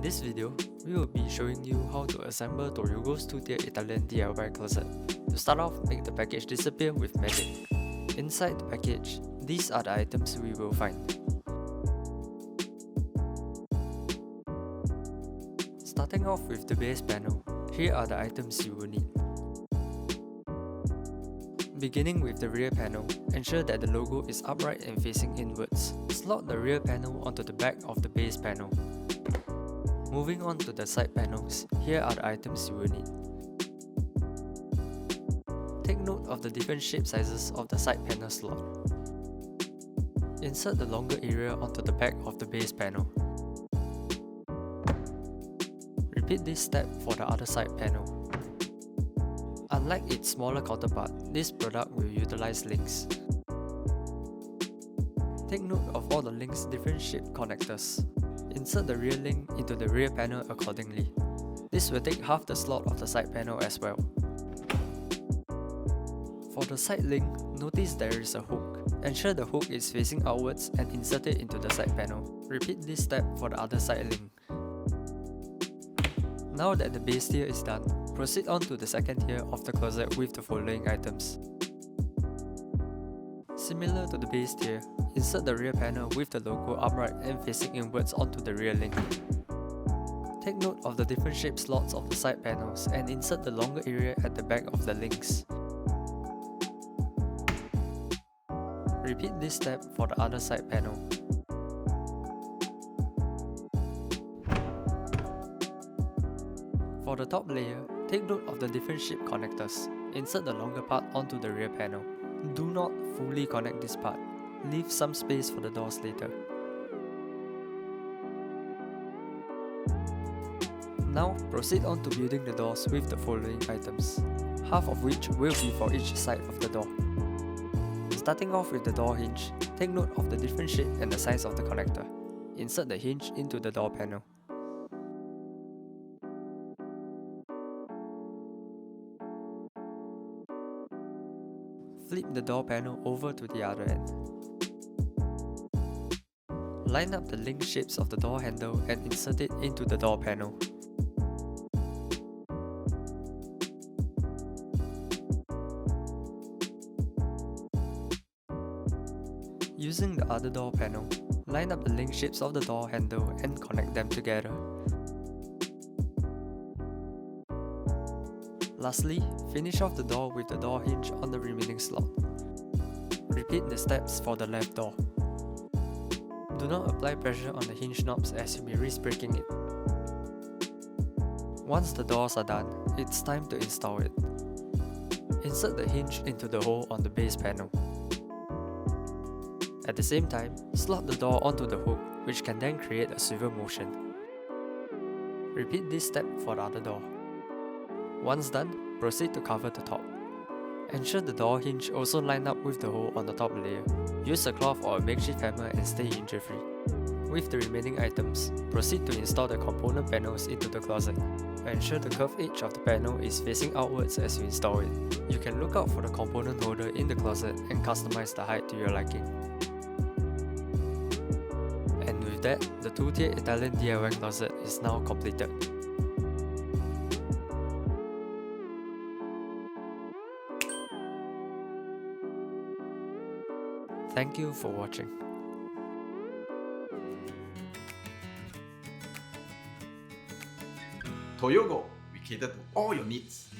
In this video, we will be showing you how to assemble TOYOGO's 2-tier Italian DIY closet. To start off, make the package disappear with magic. Inside the package, these are the items we will find. Starting off with the base panel, here are the items you will need. Beginning with the rear panel, ensure that the logo is upright and facing inwards. Slot the rear panel onto the back of the base panel. Moving on to the side panels, here are the items you will need. Take note of the different shape sizes of the side panel slot. Insert the longer area onto the back of the base panel. Repeat this step for the other side panel. Unlike its smaller counterpart, this product will utilize links. Take note of all the links' different shaped connectors. Insert the rear link into the rear panel accordingly. This will take half the slot of the side panel as well. For the side link, notice there is a hook. Ensure the hook is facing outwards and insert it into the side panel. Repeat this step for the other side link. Now that the base tier is done, proceed on to the second tier of the closet with the following items. Similar to the base tier, insert the rear panel with the logo upright and facing inwards onto the rear link. Take note of the different shaped slots of the side panels and insert the longer area at the back of the links. Repeat this step for the other side panel. For the top layer, take note of the different shaped connectors. Insert the longer part onto the rear panel. Do not fully connect this part. Leave some space for the doors later. Now proceed on to building the doors with the following items, half of which will be for each side of the door. Starting off with the door hinge, take note of the different shape and the size of the connector. Insert the hinge into the door panel. Flip the door panel over to the other end. Line up the link shapes of the door handle and insert it into the door panel. Using the other door panel, line up the link shapes of the door handle and connect them together. Lastly, finish off the door with the door hinge on the remaining slot. Repeat the steps for the left door. Do not apply pressure on the hinge knobs as you may risk breaking it. Once the doors are done, it's time to install it. Insert the hinge into the hole on the base panel. At the same time, slot the door onto the hook, which can then create a swivel motion. Repeat this step for the other door. Once done, proceed to cover the top. Ensure the door hinge also line up with the hole on the top layer. Use a cloth or a makeshift hammer and stay injury-free. With the remaining items, proceed to install the component panels into the closet. Ensure the curved edge of the panel is facing outwards as you install it. You can look out for the component holder in the closet and customize the height to your liking. And with that, the 2-tier Italian DIY closet is now completed. Thank you for watching. TOYOGO, we cater to all your needs.